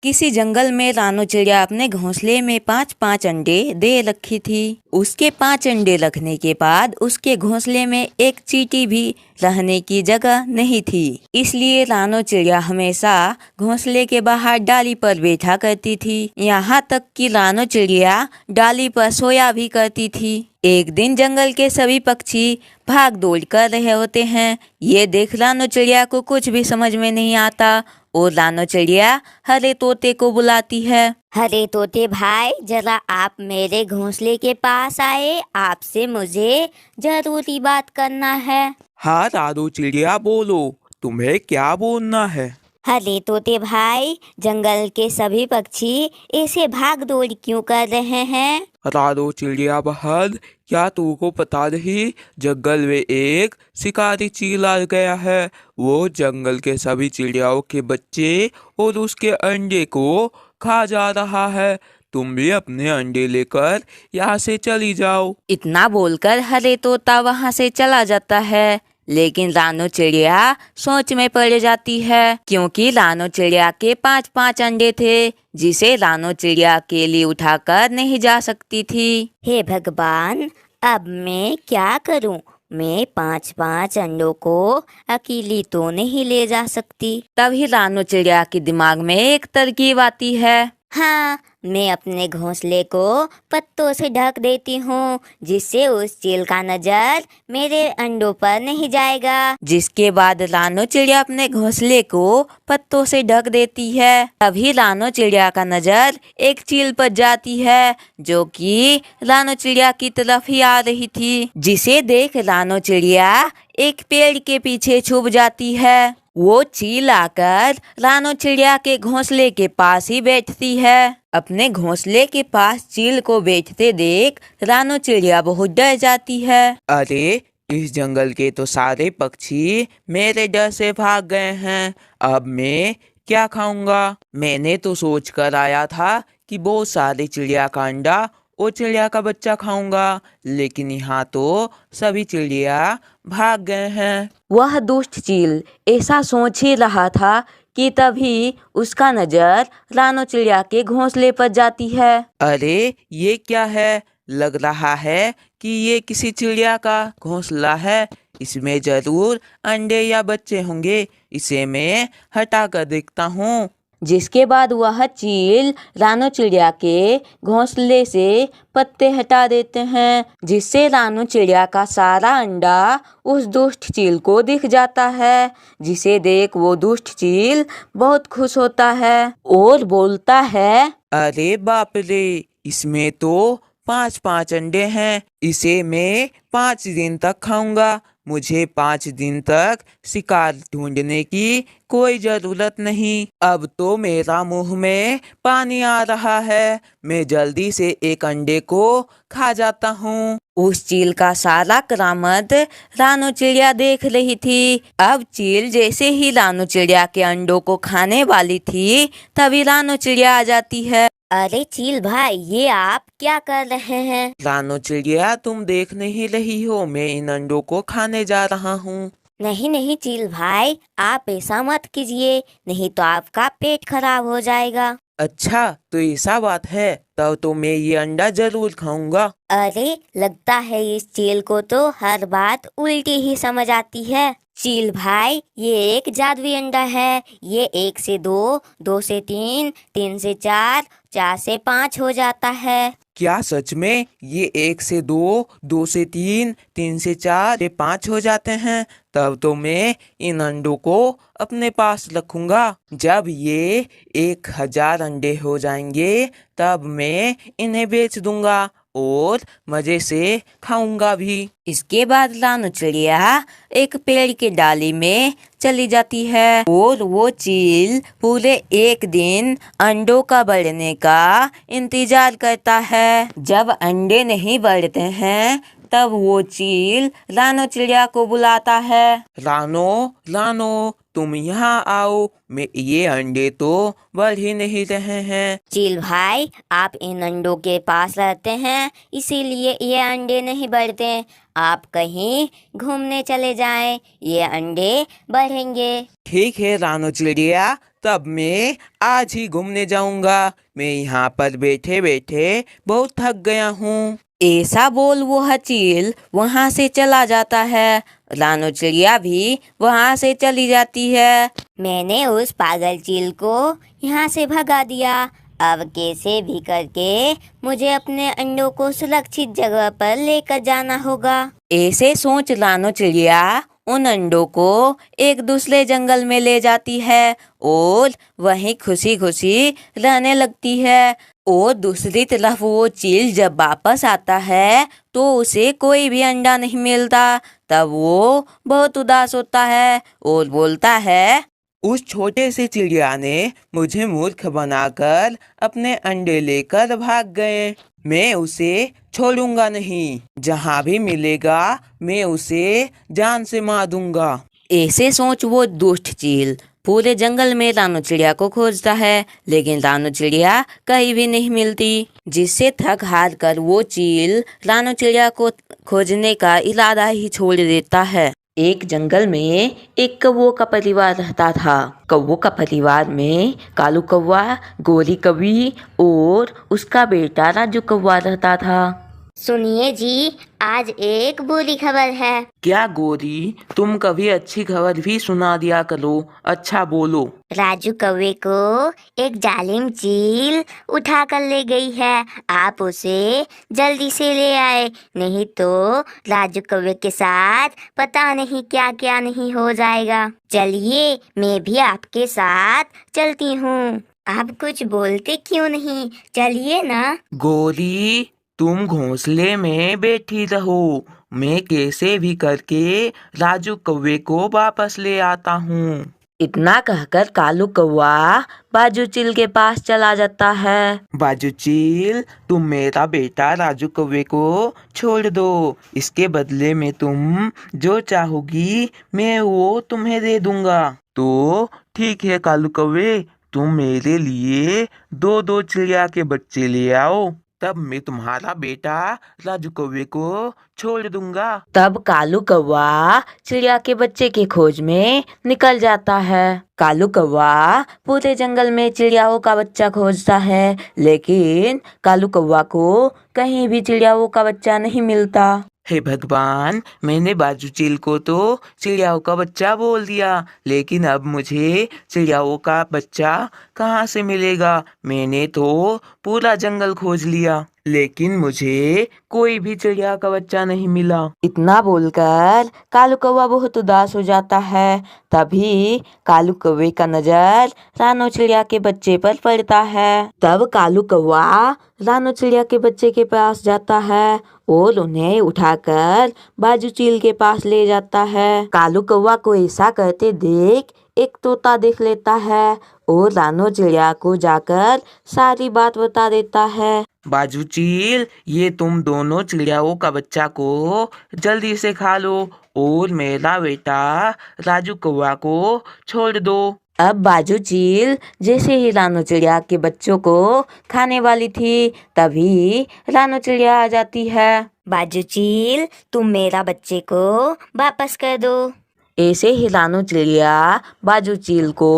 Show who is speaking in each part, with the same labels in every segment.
Speaker 1: किसी जंगल में रानो चिड़िया अपने घोंसले में 5-5 अंडे दे रखी थी। उसके 5 अंडे रखने के बाद उसके घोंसले में एक चींटी भी रहने की जगह नहीं थी। इसलिए रानो चिड़िया हमेशा घोंसले के बाहर डाली पर बैठा करती थी। यहाँ तक कि रानो चिड़िया डाली पर सोया भी करती थी। एक दिन जंगल के सभी पक्षी भाग दौड़ कर रहे होते हैं। ये देख रानो चिड़िया को कुछ भी समझ में नहीं आता और रानो चिड़िया हरे तोते को बुलाती है।
Speaker 2: हरे तोते भाई, जरा आप मेरे घोंसले के पास आए, आपसे मुझे जरूरी बात करना है।
Speaker 3: हाँ रानो चिड़िया, बोलो, तुम्हें क्या बोलना है?
Speaker 2: हरे तोते भाई, जंगल के सभी पक्षी ऐसे भाग दौड़ क्यों कर रहे हैं?
Speaker 3: रानो चिड़िया बहन, क्या तुमको पता नहीं, जंगल में एक शिकारी चील आ गया है। वो जंगल के सभी चिड़ियाओं के बच्चे और उसके अंडे को खा जा रहा है। तुम भी अपने अंडे लेकर यहाँ से चली जाओ।
Speaker 1: इतना बोलकर हरे तोता वहाँ से चला जाता है। लेकिन रानो चिड़िया सोच में पड़ जाती है, क्योंकि रानो चिड़िया के 5-5 अंडे थे जिसे रानो चिड़िया अकेली उठाकर नहीं जा सकती थी।
Speaker 2: हे भगवान, अब मैं क्या करूं? मैं 5-5 अंडों को अकेली तो नहीं ले जा सकती।
Speaker 1: तभी रानो चिड़िया के दिमाग में एक तरकीब आती है।
Speaker 2: हाँ, मैं अपने घोंसले को पत्तों से ढक देती हूँ, जिससे उस चील का नजर मेरे अंडों पर नहीं जाएगा।
Speaker 1: जिसके बाद रानो चिड़िया अपने घोंसले को पत्तों से ढक देती है। तभी रानो चिड़िया का नजर एक चील पर जाती है, जो कि रानो चिड़िया की तरफ ही आ रही थी। जिसे देख रानो चिड़िया एक पेड़ के पीछे छुप जाती है। वो चील आकर रानो चिड़िया के घोंसले के पास ही बैठती है। अपने घोंसले के पास चील को बैठते देख रानो चिड़िया बहुत डर जाती है।
Speaker 3: अरे, इस जंगल के तो सारे पक्षी मेरे डर से भाग गए हैं। अब मैं क्या खाऊंगा? मैंने तो सोच कर आया था कि बहुत सारे चिड़िया का अंडा और चिड़िया का बच्चा खाऊंगा, लेकिन यहाँ तो सभी चिड़िया भाग गए हैं।
Speaker 1: वह दुष्ट चील ऐसा सोच ही रहा था कि तभी उसका नजर रानो चिड़िया के घोंसले पर जाती है।
Speaker 3: अरे, ये क्या है? लग रहा है कि ये किसी चिड़िया का घोंसला है। इसमें जरूर अंडे या बच्चे होंगे। इसे मैं हटा कर देखता हूँ।
Speaker 1: जिसके बाद वह चील रानो चिड़िया के घोंसले से पत्ते हटा देते हैं, जिससे रानो चिड़िया का सारा अंडा उस दुष्ट चील को दिख जाता है। जिसे देख वो दुष्ट चील बहुत खुश होता है और बोलता है,
Speaker 3: अरे बाप रे, इसमें तो 5-5 अंडे हैं। इसे मैं 5 दिन तक खाऊंगा। मुझे 5 दिन तक शिकार ढूंढने की कोई जरूरत नहीं। अब तो मेरा मुंह में पानी आ रहा है। मैं जल्दी से एक अंडे को खा जाता हूँ।
Speaker 1: उस चील का सारा करामत रानो चिड़िया देख रही थी। अब चील जैसे ही रानो चिड़िया के अंडों को खाने वाली थी, तभी रानो चिड़िया आ जाती है।
Speaker 2: अरे चील भाई, ये आप क्या कर रहे हैं?
Speaker 3: रानो चिड़िया, तुम देख नहीं रही हो, मैं इन अंडों को खाने जा रहा हूँ।
Speaker 2: नहीं नहीं चील भाई, आप ऐसा मत कीजिए, नहीं तो आपका पेट खराब हो जाएगा।
Speaker 3: अच्छा, तो ऐसा बात है, तब तो मैं ये अंडा जरूर खाऊंगा।
Speaker 2: अरे, लगता है इस चील को तो हर बात उल्टी ही समझ आती है। चील भाई, ये एक जादुई अंडा है। ये 1 से 2, 2 से 3, 3 से 4, 4 से 5 हो जाता है।
Speaker 3: क्या सच में ये 1 से 2, 2 से 3, 3 से 4 से 5 हो जाते हैं? तब तो मैं इन अंडों को अपने पास रखूंगा। जब ये 1000 अंडे हो जाएंगे, तब मैं इन्हें बेच दूंगा और मजे से खाऊंगा भी।
Speaker 1: इसके बाद रानो चिड़िया एक पेड़ की डाली में चली जाती है और वो चील पूरे 1 दिन अंडों का बढ़ने का इंतजार करता है। जब अंडे नहीं बढ़ते हैं, तब वो चील रानो चिड़िया को बुलाता है।
Speaker 3: रानो, रानो, तुम यहाँ आओ। मैं ये अंडे तो बढ़ ही नहीं रहे हैं।
Speaker 2: चील भाई, आप इन अंडों के पास रहते हैं, इसीलिए ये अंडे नहीं बढ़ते। आप कहीं घूमने चले जाएं, ये अंडे बढ़ेंगे।
Speaker 3: ठीक है रानो चिड़िया, तब मैं आज ही घूमने जाऊंगा। मैं यहाँ पर बैठे बैठे बहुत थक गया हूँ।
Speaker 1: ऐसा बोल वह चील वहां से चला जाता है। रानो चिड़िया भी वहां से चली जाती है।
Speaker 2: मैंने उस पागल चील को यहाँ से भगा दिया। अब कैसे भी करके मुझे अपने अंडों को सुरक्षित जगह पर लेकर जाना होगा।
Speaker 1: ऐसे सोच रानो चिड़िया उन अंडों को एक दूसरे जंगल में ले जाती है और वहीं खुशी खुशी रहने लगती है। और दूसरी तरफ वो चील जब वापस आता है तो उसे कोई भी अंडा नहीं मिलता। तब वो बहुत उदास होता है और बोलता है,
Speaker 3: उस छोटे से चिड़िया ने मुझे मूर्ख बनाकर अपने अंडे लेकर भाग गए। मैं उसे छोड़ूंगा नहीं। जहाँ भी मिलेगा मैं उसे जान से मार दूंगा।
Speaker 1: ऐसे सोच वो दुष्ट चील पूरे जंगल में रानो चिड़िया को खोजता है, लेकिन रानो चिड़िया कहीं भी नहीं मिलती। जिससे थक हार कर वो चील रानो चिड़िया को खोजने का इरादा ही छोड़ देता है। एक जंगल में एक कौवों का परिवार रहता था। कौवों का परिवार में कालू कौवा, गोरी कौवी और उसका बेटा राजू कौवा रहता था।
Speaker 2: सुनिए जी, आज एक बुरी खबर है।
Speaker 3: क्या गोरी, तुम कभी अच्छी खबर भी सुना दिया करो। अच्छा बोलो।
Speaker 2: राजू कौवे को एक जालिम चील उठा कर ले गई है। आप उसे जल्दी से ले आए, नहीं तो राजू कौवे के साथ पता नहीं क्या क्या नहीं हो जाएगा। चलिए, मैं भी आपके साथ चलती हूँ। आप कुछ बोलते क्यों नहीं? चलिए ना।
Speaker 3: गोरी, तुम घोंसले में बैठी रहो। मैं कैसे भी करके राजू कौवे को वापस ले आता हूँ।
Speaker 1: इतना कहकर कालू कौवा बाजू चील के पास चला जाता है।
Speaker 3: बाजू चील, तुम मेरा बेटा राजू कौवे को छोड़ दो। इसके बदले में तुम जो चाहोगी मैं वो तुम्हें दे दूंगा। तो ठीक है कालू कौवे, तुम मेरे लिए दो दो चिड़िया के बच्चे ले आओ, तब मैं तुम्हारा बेटा राजू कौवे को छोड़ दूंगा।
Speaker 1: तब कालू कौवा चिड़िया के बच्चे की खोज में निकल जाता है। कालू कौवा पूरे जंगल में चिड़ियाओं का बच्चा खोजता है, लेकिन कालू कौवा को कहीं भी चिड़ियाओं का बच्चा नहीं मिलता।
Speaker 3: हे भगवान, मैंने बाजू चील को तो चिड़ियाओं का बच्चा बोल दिया, लेकिन अब मुझे चिड़ियाओं का बच्चा कहाँ से मिलेगा? मैंने तो पूरा जंगल खोज लिया, लेकिन मुझे कोई भी चिड़िया का बच्चा नहीं मिला।
Speaker 1: इतना बोलकर कालू कौवा बहुत उदास हो जाता है। तभी कालू कौवे का नजर रानो चिड़िया के बच्चे पर पड़ता है। तब कालू कौवा रानो चिड़िया के बच्चे के पास जाता है और उन्हें उठाकर बाजू चील के पास ले जाता है। कालू कौवा को ऐसा करते देख एक तोता देख लेता है और रानो चिड़िया को जाकर सारी बात बता देता है।
Speaker 3: बाजू चील, ये तुम दोनों चिड़ियाओं का बच्चा को जल्दी से खा लो और मेरा बेटा राजू कौवा को छोड़ दो।
Speaker 1: अब बाजू चील जैसे ही रानो चिड़िया के बच्चों को खाने वाली थी, तभी रानो चिड़िया आ जाती है।
Speaker 2: बाजू चील, तुम मेरा बच्चे को वापस कर दो।
Speaker 1: ऐसे ही रानो चिड़िया बाजू चील को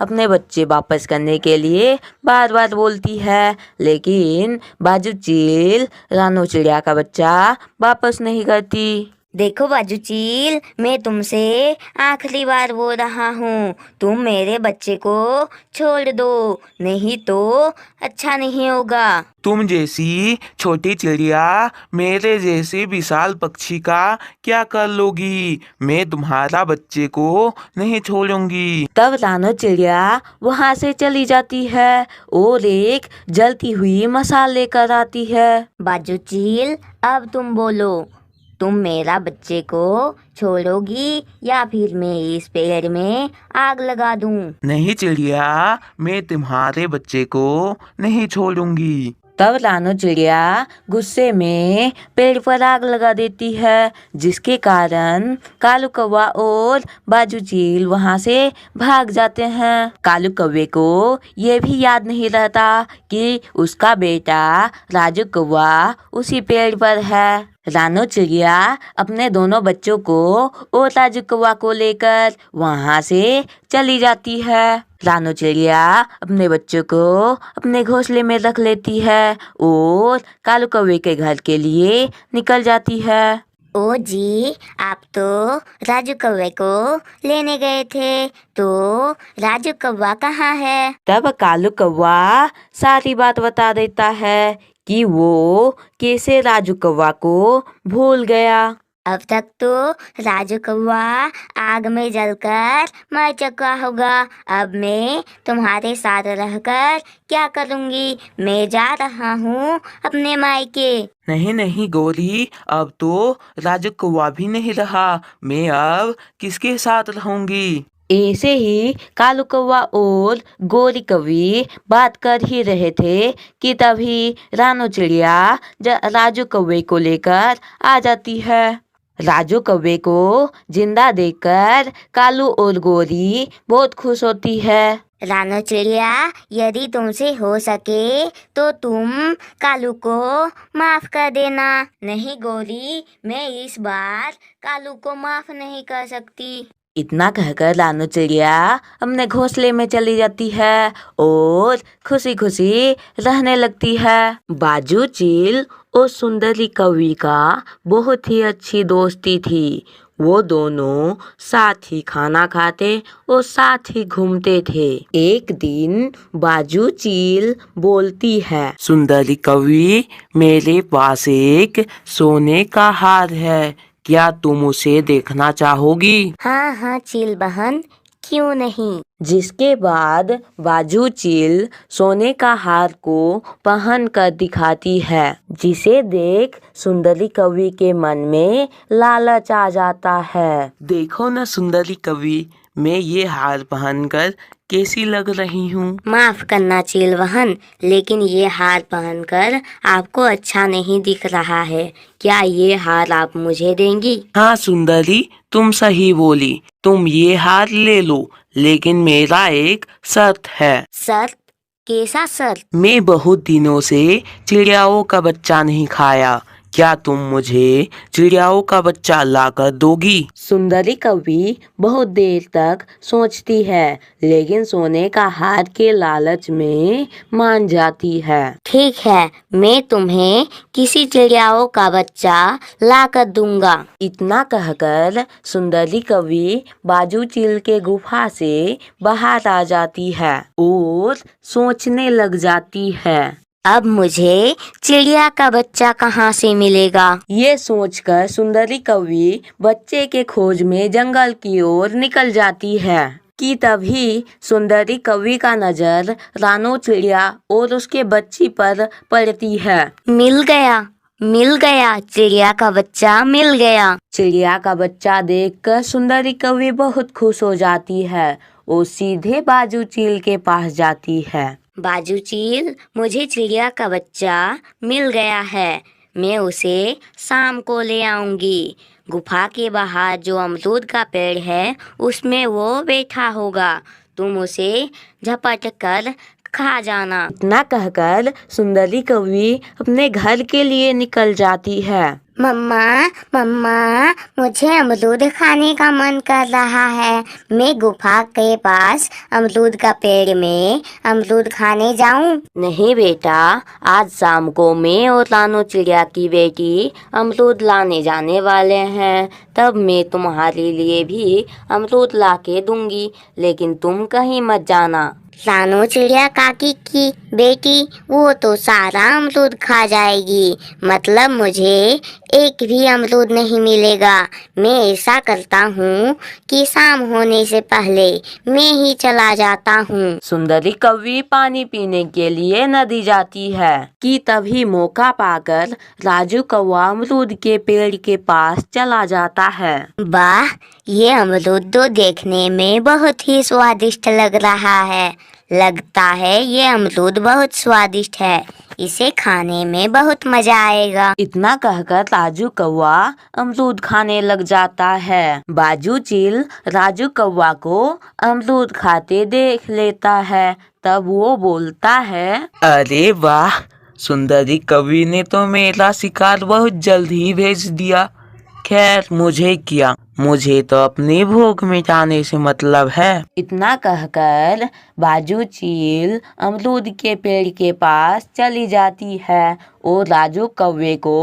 Speaker 1: अपने बच्चे वापस करने के लिए बार बार बोलती है, लेकिन बाजू चील रानो चिड़िया का बच्चा वापस नहीं करती।
Speaker 2: देखो बाजू चील, मैं तुमसे आखिरी बार बोल रहा हूँ, तुम मेरे बच्चे को छोड़ दो, नहीं तो अच्छा नहीं होगा।
Speaker 3: तुम जैसी छोटी चिड़िया मेरे जैसे विशाल पक्षी का क्या कर लोगी? मैं तुम्हारा बच्चे को नहीं छोड़ूंगी।
Speaker 1: तब रानो चिड़िया वहां से चली जाती है और एक जलती हुई मशाल लेकर आती है।
Speaker 2: बाजू चील, अब तुम बोलो, तुम मेरा बच्चे को छोड़ोगी या फिर मैं इस पेड़ में आग लगा दूं?
Speaker 3: नहीं चिड़िया, मैं तुम्हारे बच्चे को नहीं छोड़ूंगी।
Speaker 1: तब रानो चिड़िया गुस्से में पेड़ पर आग लगा देती है, जिसके कारण कालू कौवा और बाजू चील वहां से भाग जाते हैं। कालू कौवे को ये भी याद नहीं रहता कि उसका बेटा राजू कौवा उसी पेड़ पर है। रानो चिड़िया अपने दोनों बच्चों को और राजू कौवा को लेकर वहां से चली जाती है। रानू चिड़िया अपने बच्चों को अपने घोंसले में रख लेती है और कालू कौवे के घर के लिए निकल जाती है।
Speaker 2: ओ जी, आप तो राजू कौवे को लेने गए थे, तो राजू कौवा कहाँ है?
Speaker 1: तब कालू कौवा सारी बात बता देता है कि वो कैसे राजू कौवा को भूल गया।
Speaker 2: अब तक तो राजू कौवा आग में जलकर मर चुका होगा। अब मैं तुम्हारे साथ रहकर क्या करूँगी? मैं जा रहा हूँ अपने मायके।
Speaker 3: नहीं नहीं गोरी, अब तो राजू कौवा भी नहीं रहा। मैं अब किसके साथ रहूंगी?
Speaker 1: ऐसे ही कालू कौवा और गोरी कौवी बात कर ही रहे थे कि तभी रानू चिड़िया राजू कौवे को लेकर आ जाती है। राजू कौवे को जिंदा देखकर कालू और गोरी बहुत खुश होती है।
Speaker 2: रानू चिड़िया, यदि तुमसे हो सके तो तुम कालू को माफ कर देना। नहीं गोरी, मैं इस बार कालू को माफ नहीं कर सकती।
Speaker 1: इतना कहकर रानू चिड़िया अपने घोंसले में चली जाती है और खुशी खुशी रहने लगती है। बाजू चील और सुंदरी कौवी का बहुत ही अच्छी दोस्ती थी। वो दोनों साथ ही खाना खाते और साथ ही घूमते थे। एक दिन बाजू चील बोलती है,
Speaker 3: सुंदरी कवि, मेरे पास एक सोने का हार है, क्या तुम उसे देखना चाहोगी?
Speaker 2: हाँ हाँ चील बहन, क्यों नहीं।
Speaker 1: जिसके बाद बाजू चील सोने का हार को पहन कर दिखाती है, जिसे देख सुंदरी कवि के मन में लालच आ जाता है।
Speaker 3: देखो ना सुंदरी कवि, मैं ये हार पहनकर कैसी लग रही हूँ?
Speaker 2: माफ करना चील बहन, लेकिन ये हार पहनकर आपको अच्छा नहीं दिख रहा है। क्या ये हार आप मुझे देंगी?
Speaker 3: हाँ सुंदरी, तुम सही बोली, तुम ये हार ले लो, लेकिन मेरा एक शर्त है।
Speaker 2: शर्त? कैसा शर्त?
Speaker 3: मैं बहुत दिनों से चिड़ियाओं का बच्चा नहीं खाया, क्या तुम मुझे चिड़ियाओं का बच्चा लाकर दोगी?
Speaker 1: सुंदरी कवि बहुत देर तक सोचती है, लेकिन सोने का हार के लालच में मान जाती है।
Speaker 2: ठीक है, मैं तुम्हें किसी चिड़ियाओं का बच्चा ला कर दूंगा।
Speaker 1: इतना कहकर सुंदरी कवि बाजू चील के गुफा से बाहर आ जाती है और सोचने लग जाती है,
Speaker 2: अब मुझे चिड़िया का बच्चा कहाँ से मिलेगा?
Speaker 1: ये सोचकर सुंदरी कवि बच्चे के खोज में जंगल की ओर निकल जाती है कि तभी सुंदरी कवि का नजर रानू चिड़िया और उसके बच्ची पर पड़ती है।
Speaker 2: मिल गया, मिल गया, चिड़िया का बच्चा मिल गया।
Speaker 1: चिड़िया का बच्चा देखकर सुंदरी कवि बहुत खुश हो जाती है और सीधे बाजू चील के पास जाती है।
Speaker 2: बाजू चील, मुझे चिड़िया का बच्चा मिल गया है, मैं उसे शाम को ले आऊंगी। गुफा के बाहर जो अमरूद का पेड़ है उसमें वो बैठा होगा, तुम उसे झपट कर खा जाना।
Speaker 1: इतना कहकर सुंदरी कवि अपने घर के लिए निकल जाती है।
Speaker 2: मम्मा, मम्मा, मुझे अमरूद खाने का मन कर रहा है, मैं गुफा के पास अमरूद का पेड़ में अमरूद खाने जाऊं?
Speaker 1: नहीं बेटा, आज शाम को मैं और रानू चिड़िया की बेटी अमरूद लाने जाने वाले हैं, तब मैं तुम्हारे लिए भी अमरूद ला के दूंगी, लेकिन तुम कहीं मत जाना।
Speaker 2: रानू चिड़िया काकी की बेटी, वो तो सारा अमरूद खा जाएगी, मतलब मुझे एक भी अमरूद नहीं मिलेगा। मैं ऐसा करता हूँ कि शाम होने से पहले मैं ही चला जाता हूँ।
Speaker 1: सुंदरी कवि पानी पीने के लिए नदी जाती है कि तभी मौका पाकर राजू कौवा अमरूद के पेड़ के पास चला जाता है।
Speaker 2: वाह, ये अमरूद तो देखने में बहुत ही स्वादिष्ट लग रहा है, लगता है ये अमरूद बहुत स्वादिष्ट है, इसे खाने में बहुत मजा आएगा।
Speaker 1: इतना कहकर राजू कौवा अमरूद खाने लग जाता है। बाजू चील राजू कौवा को अमरूद खाते देख लेता है, तब वो बोलता है,
Speaker 3: अरे वाह, सुंदरी कवि ने तो मेरा शिकार बहुत जल्द ही भेज दिया। खैर मुझे क्या, मुझे तो अपनी भूख मिटाने से मतलब है।
Speaker 1: इतना कहकर बाजू चील अमरूद के पेड़ के पास चली जाती है और राजू कौवे को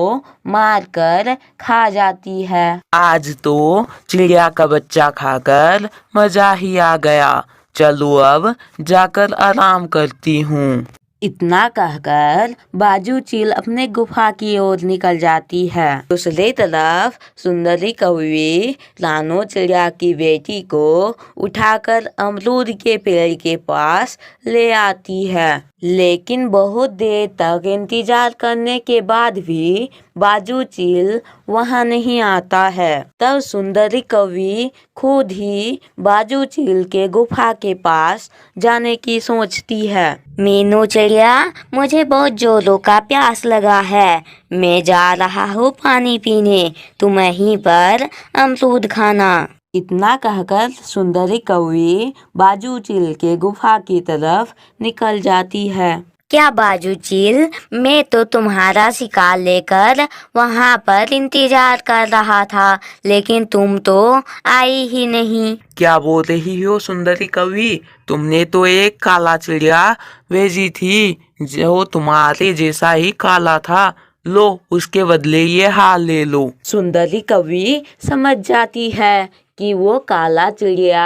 Speaker 1: मारकर खा जाती है।
Speaker 3: आज तो चिड़िया का बच्चा खाकर मजा ही आ गया। चलो अब जाकर आराम करती हूँ।
Speaker 1: इतना कहकर बाजू चील अपने गुफा की ओर निकल जाती है। दूसरी तरफ सुंदरी कौवी रानो चिड़िया की बेटी को उठाकर अमरूद के पेड़ के पास ले आती है, लेकिन बहुत देर तक इंतजार करने के बाद भी बाजू चील वहां नहीं आता है। तब सुंदरी कौवी खुद ही बाजू चील के गुफा के पास जाने की सोचती है।
Speaker 2: मीनू चिड़िया, मुझे बहुत जोरों का प्यास लगा है, मैं जा रहा हूँ पानी पीने, तुम वहीं पर अमरूद खाना।
Speaker 1: इतना कहकर सुंदरी कौवी बाजू चील के गुफा की तरफ निकल जाती है।
Speaker 2: क्या बाजू चील, मैं तो तुम्हारा शिकार लेकर वहाँ पर इंतजार कर रहा था, लेकिन तुम तो आई ही नहीं।
Speaker 3: क्या बोल रही हो सुंदरी कवि? तुमने तो एक काला चिड़िया भेजी थी जो तुम्हारे जैसा ही काला था। लो, उसके बदले ये हाल ले लो।
Speaker 1: सुंदरी कवि समझ जाती है कि वो काला चिड़िया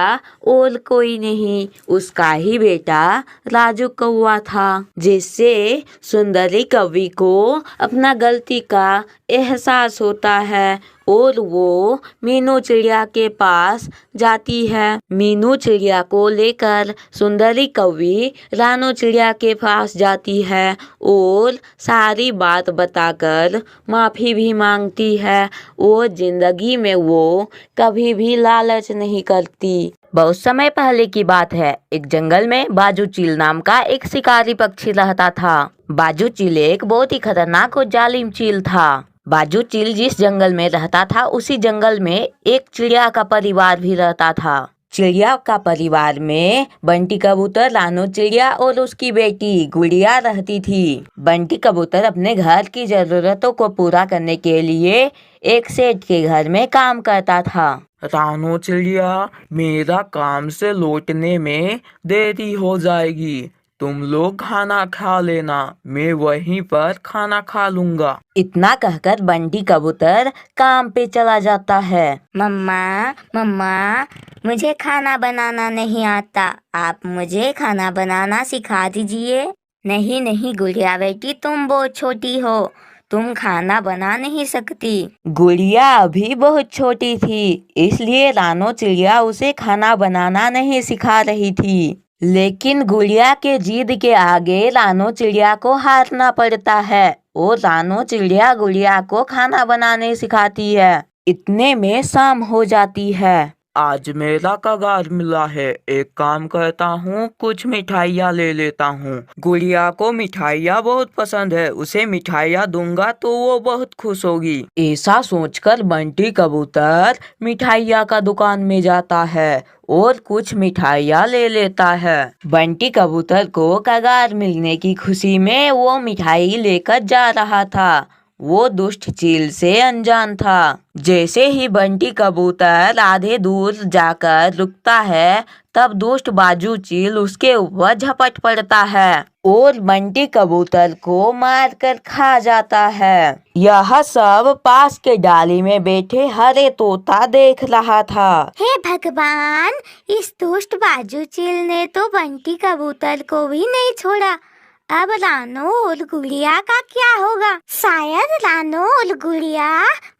Speaker 1: और कोई नहीं, उसका ही बेटा राजू कौवा था, जिससे सुंदरी कवि को अपना गलती का एहसास होता है और वो मीनू चिड़िया के पास जाती है। मीनू चिड़िया को लेकर सुंदरी कौवी रानो चिड़िया के पास जाती है और सारी बात बताकर माफ़ी भी मांगती है और जिंदगी में वो कभी भी लालच नहीं करती। बहुत समय पहले की बात है। एक जंगल में बाजू चील नाम का एक शिकारी पक्षी रहता था। बाजू चील एक बहुत ही खतरनाक और जालिम चील था। बाजू चील जिस जंगल में रहता था उसी जंगल में एक चिड़िया का परिवार भी रहता था। चिड़िया का परिवार में बंटी कबूतर, रानो चिड़िया और उसकी बेटी गुड़िया रहती थी। बंटी कबूतर अपने घर की जरूरतों को पूरा करने के लिए एक सेठ के घर में काम करता था।
Speaker 3: रानो चिड़िया, मेरा काम से लौटने में देरी हो जाएगी, तुम लोग खाना खा लेना, मैं वहीं पर खाना खा लूंगा।
Speaker 1: इतना कहकर बंटी कबूतर काम पे चला जाता है।
Speaker 2: मम्मा, मुझे खाना बनाना नहीं आता, आप मुझे खाना बनाना सिखा दीजिए। नहीं गुड़िया बेटी, तुम बहुत छोटी हो, तुम खाना बना नहीं सकती।
Speaker 1: गुड़िया अभी बहुत छोटी थी, इसलिए रानो चिड़िया उसे खाना बनाना नहीं सिखा रही थी। लेकिन गुड़िया के जिद के आगे रानो चिड़िया को हारना पड़ता है और रानो चिड़िया गुड़िया को खाना बनाने सिखाती है। इतने में शाम हो जाती है।
Speaker 3: आज मेरा कगार मिला है, एक काम करता हूँ, कुछ मिठाइयाँ ले लेता हूँ। गुड़िया को मिठाइयाँ बहुत पसंद है, उसे मिठाइयाँ दूंगा तो वो बहुत खुश होगी।
Speaker 1: ऐसा सोचकर बंटी कबूतर मिठाइयाँ का दुकान में जाता है और कुछ मिठाइयाँ ले लेता है। बंटी कबूतर को कगार मिलने की खुशी में वो मिठाई लेकर जा रहा था। वो दुष्ट चील से अनजान था। जैसे ही बंटी कबूतर आधे दूर जाकर रुकता है, तब दुष्ट बाजू चील उसके ऊपर झपट पड़ता है और बंटी कबूतर को मारकर खा जाता है। यह सब पास के डाली में बैठे हरे तोता देख रहा था।
Speaker 2: हे भगवान, इस दुष्ट बाजू चील ने तो बंटी कबूतर को भी नहीं छोड़ा। अब रानो और गुड़िया का क्या होगा? शायद रानो और गुड़िया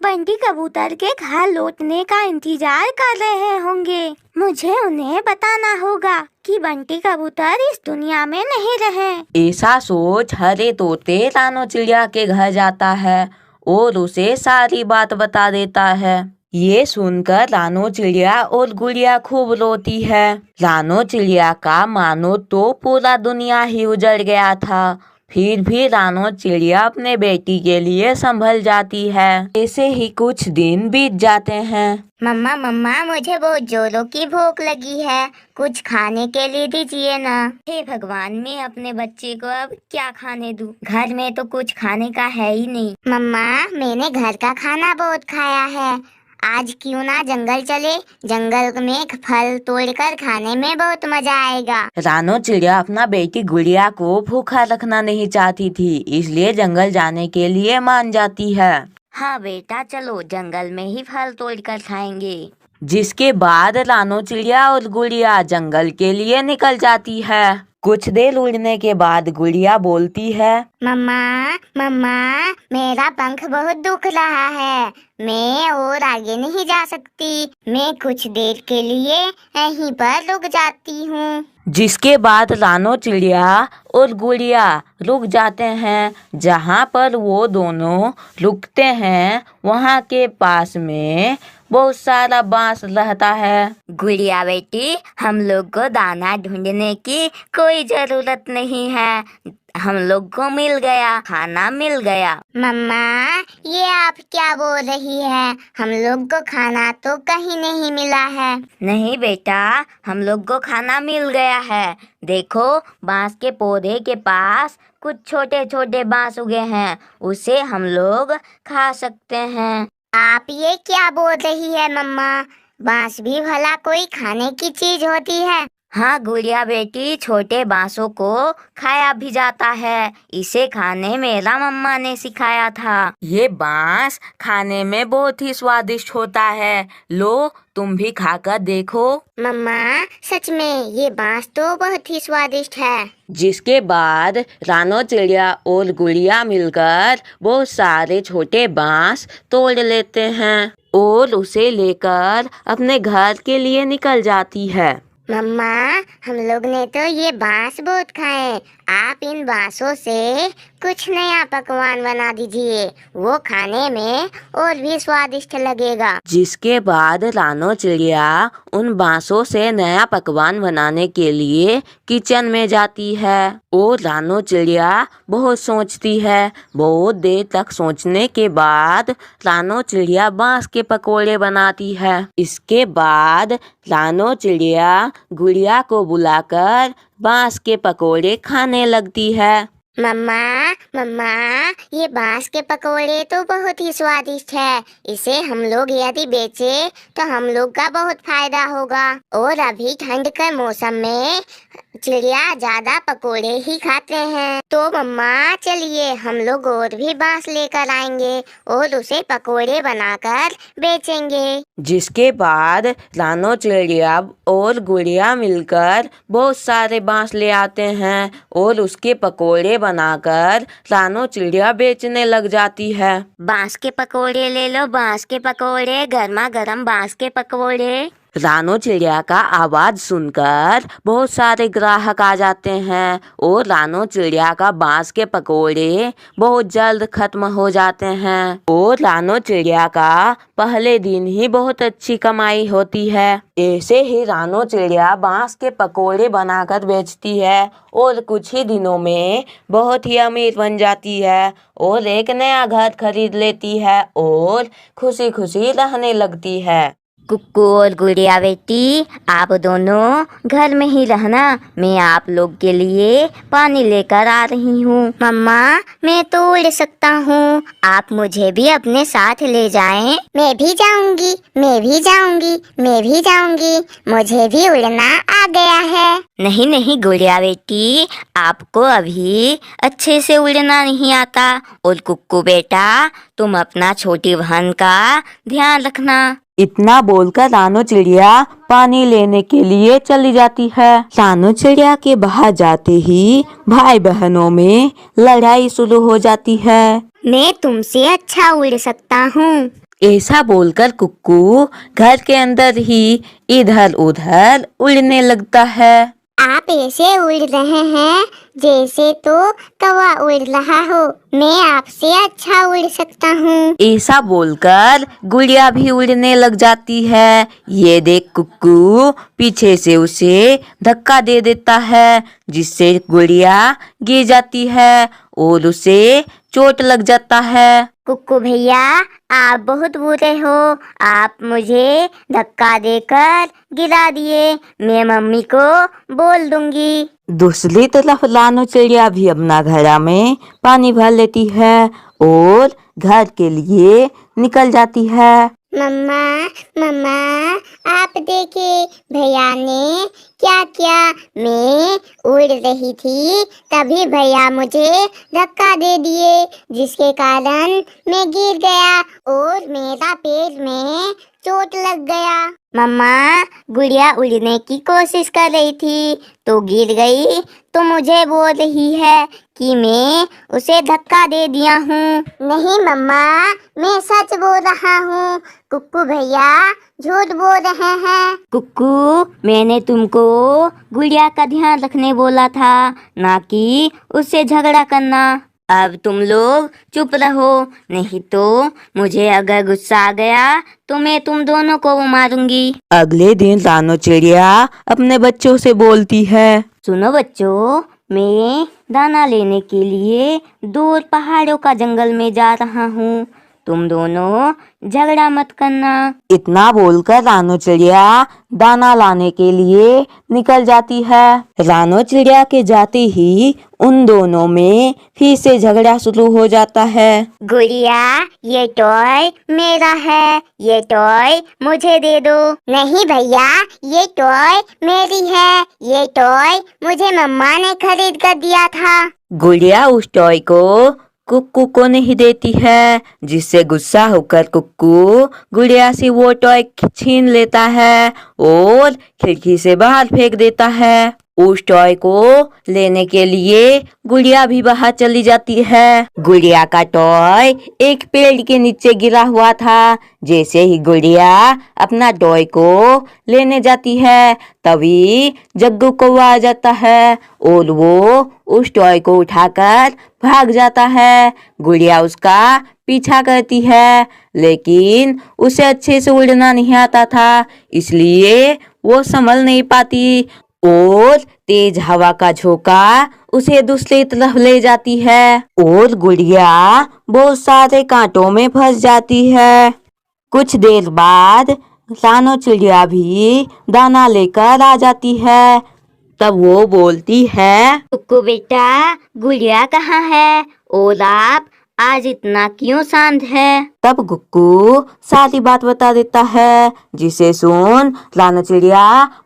Speaker 2: बंटी कबूतर के घर लौटने का इंतजार कर रहे होंगे। मुझे उन्हें बताना होगा कि बंटी कबूतर इस दुनिया में नहीं रहे।
Speaker 1: ऐसा सोच हरे तोते रानो चिड़िया के घर जाता है और उसे सारी बात बता देता है। ये सुनकर रानो चिड़िया और गुड़िया खूब रोती है। रानो चिड़िया का मानो तो पूरा दुनिया ही उजड़ गया था। फिर भी रानो चिड़िया अपने बेटी के लिए संभल जाती है। ऐसे ही कुछ दिन बीत जाते हैं।
Speaker 2: मम्मा मम्मा, मुझे बहुत जोरों की भूख लगी है, कुछ खाने के लिए दीजिए ना। हे भगवान, मैं अपने बच्चे को अब क्या खाने दूं? घर में तो कुछ खाने का है ही नहीं। मम्मा, मैंने घर का खाना बहुत खाया है, आज क्यों ना जंगल चले, जंगल में फल तोड़कर खाने में बहुत मजा आएगा।
Speaker 1: रानो चिड़िया अपना बेटी गुड़िया को भूखा रखना नहीं चाहती थी, इसलिए जंगल जाने के लिए मान जाती है।
Speaker 2: हाँ बेटा, चलो जंगल में ही फल तोड़कर खाएंगे।
Speaker 1: जिसके बाद रानो चिड़िया और गुड़िया जंगल के लिए निकल जाती है। कुछ देर उड़ने के बाद गुड़िया बोलती है,
Speaker 2: मम्मा मम्मा, मेरा पंख बहुत दुख रहा है, मैं और आगे नहीं जा सकती, मैं कुछ देर के लिए यहीं पर रुक जाती हूँ।
Speaker 1: जिसके बाद रानो चिड़िया और गुड़िया रुक जाते हैं। जहाँ पर वो दोनों रुकते हैं वहाँ के पास में बहुत सारा बांस रहता है।
Speaker 2: गुड़िया बेटी, हम लोग को दाना ढूंढने की कोई जरूरत नहीं है, हम लोग को मिल गया, खाना मिल गया। मम्मा, ये आप क्या बोल रही है? हम लोग को खाना तो कहीं नहीं मिला है। नहीं बेटा, हम लोग को खाना मिल गया है। देखो, बांस के पौधे के पास कुछ छोटे छोटे बांस उगे हैं, उसे हम लोग खा सकते हैं। आप ये क्या बोल रही है मम्मा? बांस भी भला कोई खाने की चीज होती है? हाँ गुड़िया बेटी, छोटे बांसों को खाया भी जाता है, इसे खाने मेरा मम्मा ने सिखाया था।
Speaker 1: ये बांस खाने में बहुत ही स्वादिष्ट होता है, लो तुम भी खाकर देखो।
Speaker 2: मम्मा, सच में ये बांस तो बहुत ही स्वादिष्ट है।
Speaker 1: जिसके बाद रानो चिड़िया और गुड़िया मिलकर बहुत सारे छोटे बांस तोड़ लेते हैं और उसे लेकर अपने घर के लिए निकल जाती है।
Speaker 2: मम्मा, हम लोग ने तो ये बांस बहुत खाए, आप इन बांसों से कुछ नया पकवान बना दीजिए, वो खाने में और भी स्वादिष्ट लगेगा।
Speaker 1: जिसके बाद रानो चिड़िया उन बांसों से नया पकवान बनाने के लिए किचन में जाती है और रानो चिड़िया बहुत सोचती है। बहुत देर तक सोचने के बाद रानो चिड़िया बांस के पकोड़े बनाती है। इसके बाद रानो चिड़िया गुड़िया को बुलाकर बांस के पकोड़े खाने लगती है।
Speaker 2: मम्मा मम्मा, ये बांस के पकोड़े तो बहुत ही स्वादिष्ट है, इसे हम लोग यदि बेचे तो हम लोग का बहुत फायदा होगा। और अभी ठंड के मौसम में चिड़िया ज्यादा पकोड़े ही खाते हैं, तो मम्मा चलिए हम लोग और भी बांस लेकर आएंगे और उसे पकोड़े बनाकर बेचेंगे।
Speaker 1: जिसके बाद रानो चिड़िया और गुड़िया मिलकर बहुत सारे बांस ले आते हैं और उसके पकोड़े बनाकर रानो चिड़िया बेचने लग जाती है।
Speaker 2: बांस के पकोड़े ले लो, बांस के पकोड़े, गर्मा गर्म बांस के पकोड़े।
Speaker 1: रानो चिड़िया का आवाज सुनकर बहुत सारे ग्राहक आ जाते हैं और रानो चिड़िया का बांस के पकोड़े बहुत जल्द खत्म हो जाते हैं और रानो चिड़िया का पहले दिन ही बहुत अच्छी कमाई होती है। ऐसे ही रानो चिड़िया बांस के पकोड़े बनाकर बेचती है और कुछ ही दिनों में बहुत ही अमीर बन जाती है और एक नया घर खरीद लेती है और खुशी खुशी रहने लगती है।
Speaker 2: कुक्कू और गुड़िया बेटी, आप दोनों घर में ही रहना, मैं आप लोग के लिए पानी लेकर आ रही हूँ। मम्मा, मैं तो उड़ सकता हूँ, आप मुझे भी अपने साथ ले जाएं। मैं भी जाऊंगी, मैं भी जाऊंगी, मैं भी जाऊंगी, मुझे भी उड़ना आ गया है। नहीं नहीं गुड़िया बेटी, आपको अभी अच्छे से उड़ना नहीं आता। और कुक्कू बेटा, तुम अपना छोटी बहन का ध्यान रखना।
Speaker 1: इतना बोलकर रानो चिड़िया पानी लेने के लिए चली जाती है। रानो चिड़िया के बाहर जाते ही भाई बहनों में लड़ाई शुरू हो जाती है।
Speaker 2: मैं तुमसे अच्छा उड़ सकता हूँ।
Speaker 1: ऐसा बोलकर कुक्कू घर के अंदर ही इधर उधर उड़ने लगता है।
Speaker 4: आप ऐसे उड़ रहे हैं जैसे तो कौवा उड़ रहा हो। मैं आपसे अच्छा उड़ सकता हूँ।
Speaker 1: ऐसा बोलकर गुड़िया भी उड़ने लग जाती है। ये देख कुक्कू पीछे से उसे धक्का दे देता है, जिससे गुड़िया गिर जाती है और उसे चोट लग जाता है।
Speaker 4: कुक्कू भैया, आप बहुत बुरे हो। आप मुझे धक्का देकर गिरा दिए। मैं मम्मी को बोल दूंगी।
Speaker 1: दूसरी तरफ रानो चिड़िया भी अपना घड़ा में पानी भर लेती है और घर के लिए निकल जाती है।
Speaker 4: मम्मा मम्मा, आप देखिए भैया ने क्या किया। मैं उड़ रही थी, तभी भैया मुझे धक्का दे दिए, जिसके कारण मैं गिर गया और मेरा पैर में चोट लग गया। मम्मा, गुड़िया उड़ने की कोशिश कर रही थी तो गिर गई, तो मुझे बोल रही है कि मैं उसे धक्का दे दिया हूँ। नहीं मम्मा, मैं सच बोल रहा हूँ। कुक्कू भैया झूठ बोल रहे हैं।
Speaker 2: कुक्कू, मैंने तुमको गुड़िया का ध्यान रखने बोला था, ना कि उससे झगड़ा करना। अब तुम लोग चुप रहो, नहीं तो मुझे अगर गुस्सा आ गया तो मैं तुम दोनों को मारूंगी।
Speaker 1: अगले दिन रानो चिड़िया अपने बच्चों से बोलती है।
Speaker 2: सुनो बच्चों, मैं दाना लेने के लिए दूर पहाड़ों का जंगल में जा रहा हूँ। तुम दोनों झगड़ा मत करना।
Speaker 1: इतना बोलकर रानो चिड़िया दाना लाने के लिए निकल जाती है। रानो चिड़िया के जाते ही उन दोनों में फिर से झगड़ा शुरू हो जाता है।
Speaker 4: गुड़िया, ये टॉय मेरा है, ये टॉय मुझे दे दो। नहीं भैया, ये टॉय मेरी है, ये टॉय मुझे मम्मा ने खरीद कर दिया था।
Speaker 1: गुड़िया उस टॉय को कुक्कू को नहीं देती है, जिससे गुस्सा होकर कुक्कू गुड़िया से वो टॉय छीन लेता है और खिड़की से बाहर फेंक देता है। उस टॉय को लेने के लिए गुड़िया भी बाहर चली जाती है। गुड़िया का टॉय एक पेड़ के नीचे गिरा हुआ था। जैसे ही गुड़िया अपना टॉय को लेने जाती है, तभी जग्गू कौवा आ जाता है और वो उस टॉय को उठाकर भाग जाता है। गुड़िया उसका पीछा करती है, लेकिन उसे अच्छे से उड़ना नहीं आता था, इसलिए वो संभल नहीं पाती और तेज हवा का झोंका उसे दूसरी तरफ ले जाती है और गुड़िया बहुत सारे कांटों में फंस जाती है। कुछ देर बाद रानो चिड़िया भी दाना लेकर आ जाती है। तब वो बोलती है,
Speaker 2: कुक्कू बेटा, गुड़िया कहाँ है और आप आज इतना क्यों शांत है?
Speaker 1: तब गुक्कू सारी बात बता देता है, जिसे सुन रानो चिड़िया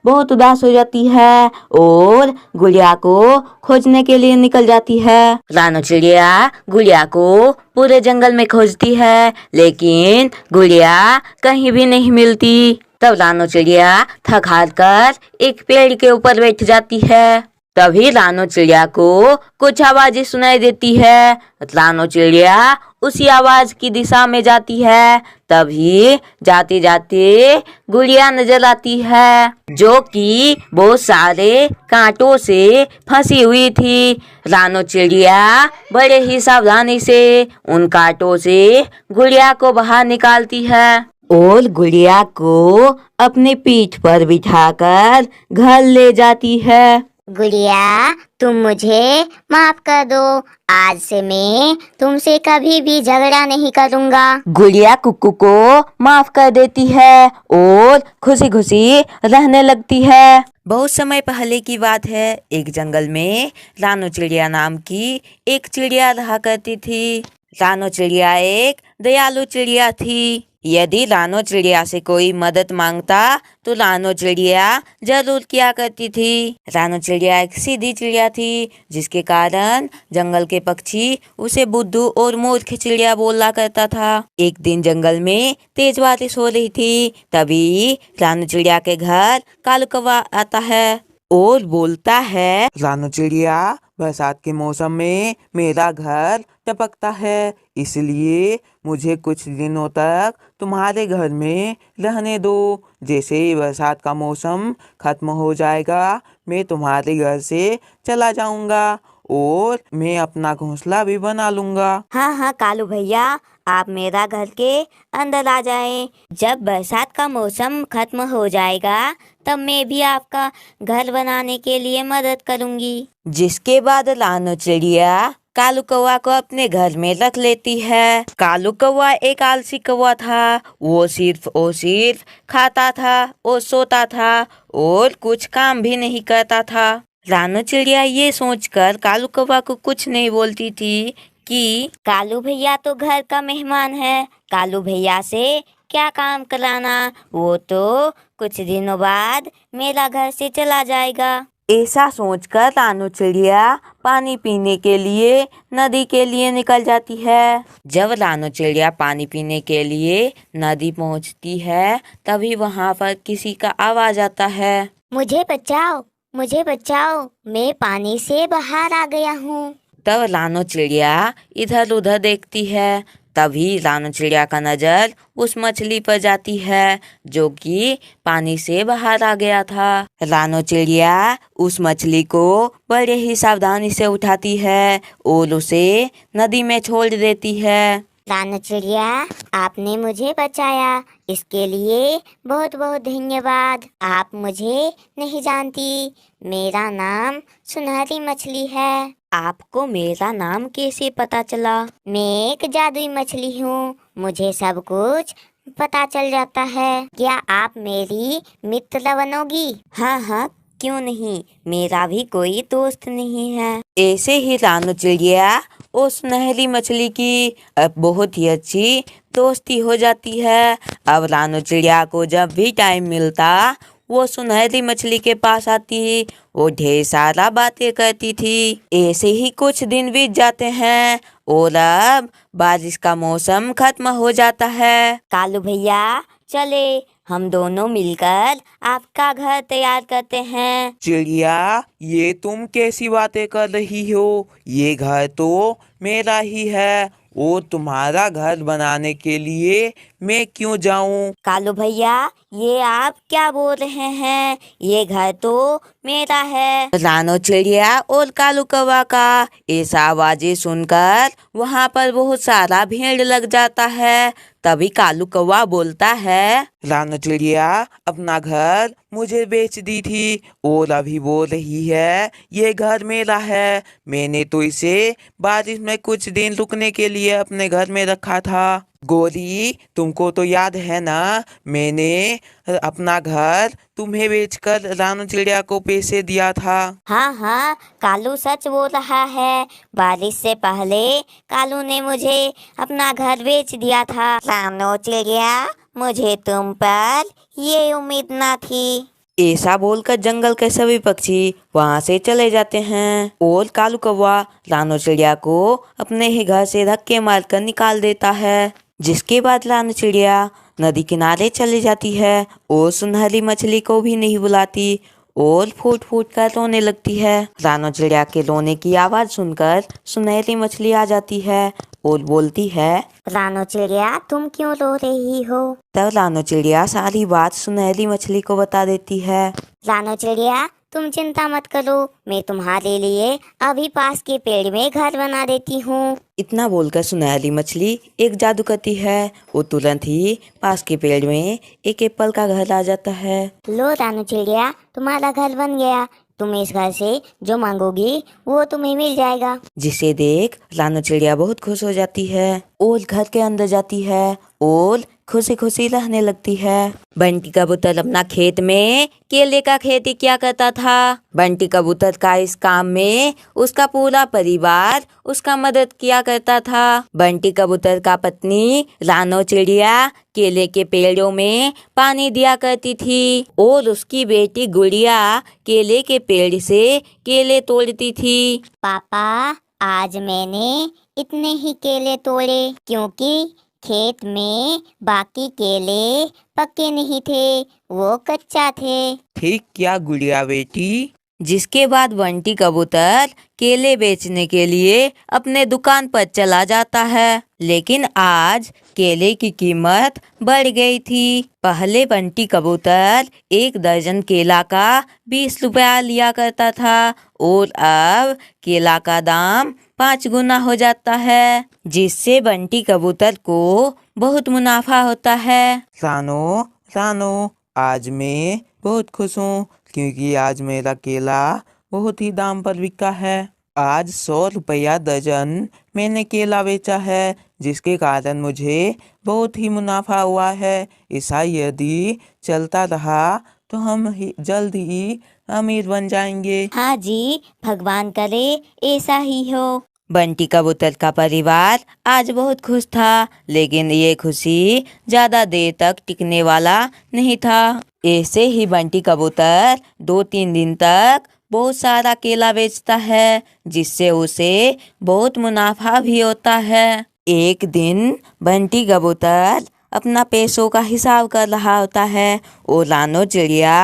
Speaker 1: बहुत उदास हो जाती है और गुड़िया को खोजने के लिए निकल जाती है। रानो चिड़िया गुड़िया को पूरे जंगल में खोजती है, लेकिन गुड़िया कहीं भी नहीं मिलती। तब रानो चिड़िया थक हार कर एक पेड़ के ऊपर बैठ जाती है। तभी रानो चिड़िया को कुछ आवाजें सुनाई देती है। रानो चिड़िया उसी आवाज की दिशा में जाती है। तभी जाते जाते गुड़िया नजर आती है, जो कि बहुत सारे कांटों से फंसी हुई थी। रानो चिड़िया बड़े ही सावधानी से उन कांटों से गुड़िया को बाहर निकालती है और गुड़िया को अपनी पीठ पर बिठाकर घर ले जाती है।
Speaker 4: गुड़िया, तुम मुझे माफ कर दो। आज से मैं तुमसे कभी भी झगड़ा नहीं करूँगा।
Speaker 1: गुड़िया कुक्कू को माफ कर देती है और खुशी खुशी रहने लगती है। बहुत समय पहले की बात है। एक जंगल में रानो चिड़िया नाम की एक चिड़िया रहा करती थी। रानो चिड़िया एक दयालु चिड़िया थी। यदि रानो चिड़िया से कोई मदद मांगता तो रानो चिड़िया जरूर किया करती थी। रानो चिड़िया एक सीधी चिड़िया थी, जिसके कारण जंगल के पक्षी उसे बुद्धू और मूर्ख चिड़िया बोला करता था। एक दिन जंगल में तेज बारिश हो रही थी। तभी रानो चिड़िया के घर कालू कौवा आता है और बोलता है,
Speaker 3: रानो चिड़िया, बरसात के मौसम में मेरा घर टपकता है, इसलिए मुझे कुछ दिनों तक तुम्हारे घर में रहने दो। जैसे ही बरसात का मौसम खत्म हो जाएगा, मैं तुम्हारे घर से चला जाऊंगा और मैं अपना घोंसला भी बना लूंगा।
Speaker 2: हाँ हाँ कालू भैया, आप मेरा घर के अंदर आ जाएं। जब बरसात का मौसम खत्म हो जाएगा तब मैं भी आपका घर बनाने के लिए मदद करूंगी।
Speaker 1: जिसके बाद रानो चिड़िया कालू कौवा को अपने घर में रख लेती है। कालू कौवा एक आलसी कौवा था। वो सिर्फ खाता था और सोता था और कुछ काम भी नहीं करता था। रानो चिड़िया ये सोचकर कालू कौवा को कुछ नहीं बोलती थी कि
Speaker 2: कालू भैया तो घर का मेहमान है, कालू भैया से क्या काम कराना, वो तो कुछ दिनों बाद मेरा घर से चला जाएगा।
Speaker 1: ऐसा सोचकर रानो चिड़िया पानी पीने के लिए नदी के लिए निकल जाती है। जब रानो चिड़िया पानी पीने के लिए नदी पहुंचती है, तभी वहां पर किसी का आवाज आता है।
Speaker 2: मुझे बचाओ, मुझे बचाओ, मैं पानी से बाहर आ गया हूँ।
Speaker 1: तब रानो चिड़िया इधर उधर देखती है। तभी रानो चिड़िया का नजर उस मछली पर जाती है जो कि पानी से बाहर आ गया था। रानो चिड़िया उस मछली को बड़े ही सावधानी से उठाती है और उसे नदी में छोड़ देती है।
Speaker 2: रानो चिड़िया, आपने मुझे बचाया, इसके लिए बहुत बहुत धन्यवाद। आप मुझे नहीं जानती, मेरा नाम सुनहरी मछली है। आपको मेरा नाम कैसे पता चला? मैं एक जादुई मछली हूँ, मुझे सब कुछ पता चल जाता है। क्या आप मेरी मित्र बनोगी? हाँ हाँ, क्यों नहीं, मेरा भी कोई दोस्त नहीं है।
Speaker 1: ऐसे ही रानो चिड़िया और सुनहरी मछली की अब बहुत ही अच्छी दोस्ती हो जाती है। अब रानो चिड़िया को जब भी टाइम मिलता वो सुनहरी मछली के पास आती, वो ढेर सारा बातें करती थी। ऐसे ही कुछ दिन बीत जाते हैं और अब बारिश का मौसम खत्म हो जाता है।
Speaker 2: कालू भैया, चले हम दोनों मिलकर आपका घर तैयार करते हैं।
Speaker 3: चिड़िया, ये तुम कैसी बातें कर रही हो? ये घर तो मेरा ही है और तुम्हारा घर बनाने के लिए मैं क्यों जाऊं?
Speaker 2: कालू भैया, ये आप क्या बोल रहे हैं? ये घर तो मेरा है।
Speaker 1: रानो चिड़िया और कालू कौवा का ऐसा आवाजें सुनकर वहाँ पर बहुत सारा भीड़ लग जाता है। तभी कालू कौवा बोलता है,
Speaker 3: रानो चिड़िया अपना घर मुझे बेच दी थी और अभी बोल रही है ये घर मेरा है। मैंने तो इसे बारिश में कुछ दिन रुकने के लिए अपने घर में रखा था। गोरी, तुमको तो याद है ना, मैंने अपना घर तुम्हें बेचकर रानो चिड़िया को पैसे दिया था।
Speaker 2: हाँ हाँ, कालू सच बोल रहा है। बारिश से पहले कालू ने मुझे अपना घर बेच दिया था। रानो चिड़िया, मुझे तुम पर ये उम्मीद ना थी।
Speaker 1: ऐसा बोलकर जंगल के सभी पक्षी वहाँ से चले जाते हैं और कालू कौवा रानो चिड़िया को अपने ही घर से धक्के मारकर निकाल देता है। जिसके बाद रानो चिड़िया नदी किनारे चली जाती है और सुनहरी मछली को भी नहीं बुलाती और फूट फूट कर रोने लगती है। रानो चिड़िया के रोने की आवाज सुनकर सुनहरी मछली आ जाती है और बोलती है,
Speaker 2: रानो चिड़िया, तुम क्यों रो रही हो?
Speaker 1: तब रानो चिड़िया सारी बात सुनहरी मछली को बता देती है।
Speaker 2: रानो चिड़िया, तुम चिंता मत करो, मैं तुम्हारे लिए अभी पास के पेड़ में घर बना देती हूँ।
Speaker 1: इतना बोलकर सुनहरी मछली एक जादू करती है। वो तुरंत ही पास के पेड़ में एक एप्पल का घर आ जाता है।
Speaker 2: लो रानो चिड़िया, तुम्हारा घर बन गया। तुम इस घर से जो मांगोगी वो तुम्हें मिल जाएगा।
Speaker 1: जिसे देख रानो चिड़िया बहुत खुश हो जाती है और घर के अंदर जाती है और खुशी खुशी रहने लगती है। बंटी कबूतर अपना खेत में केले का खेती किया करता था। बंटी कबूतर का इस काम में उसका पूरा परिवार उसका मदद किया करता था। बंटी कबूतर का पत्नी रानो चिड़िया केले के पेड़ों में पानी दिया करती थी और उसकी बेटी गुड़िया केले के पेड़ से केले तोड़ती थी।
Speaker 2: पापा, आज मैंने इतने ही केले तोड़े क्योंकि खेत में बाकी केले पके नहीं थे, वो कच्चा थे।
Speaker 3: ठीक क्या गुड़िया बेटी,
Speaker 1: जिसके बाद बंटी कबूतर केले बेचने के लिए अपने दुकान पर चला जाता है। लेकिन आज केले की कीमत बढ़ गई थी। पहले बंटी कबूतर 1 दर्जन केला का 20 रुपया लिया करता था और अब केला का दाम 5 गुना हो जाता है, जिससे बंटी कबूतर को बहुत मुनाफा होता है।
Speaker 3: रानो रानो, आज मैं बहुत खुश हूँ क्योंकि आज मेरा केला बहुत ही दाम पर बिका है। आज 100 रुपया दर्जन मैंने केला बेचा है, जिसके कारण मुझे बहुत ही मुनाफा हुआ है। ऐसा यदि चलता रहा तो हम जल्द ही अमीर बन जाएंगे।
Speaker 2: हाँ जी, भगवान करे ऐसा ही हो।
Speaker 1: बंटी कबूतर का परिवार आज बहुत खुश था, लेकिन ये खुशी ज्यादा देर तक टिकने वाला नहीं था। ऐसे ही बंटी कबूतर 2-3 दिन तक बहुत सारा केला बेचता है, जिससे उसे बहुत मुनाफा भी होता है। एक दिन बंटी कबूतर अपना पैसों का हिसाब कर रहा होता है और रानो चिड़िया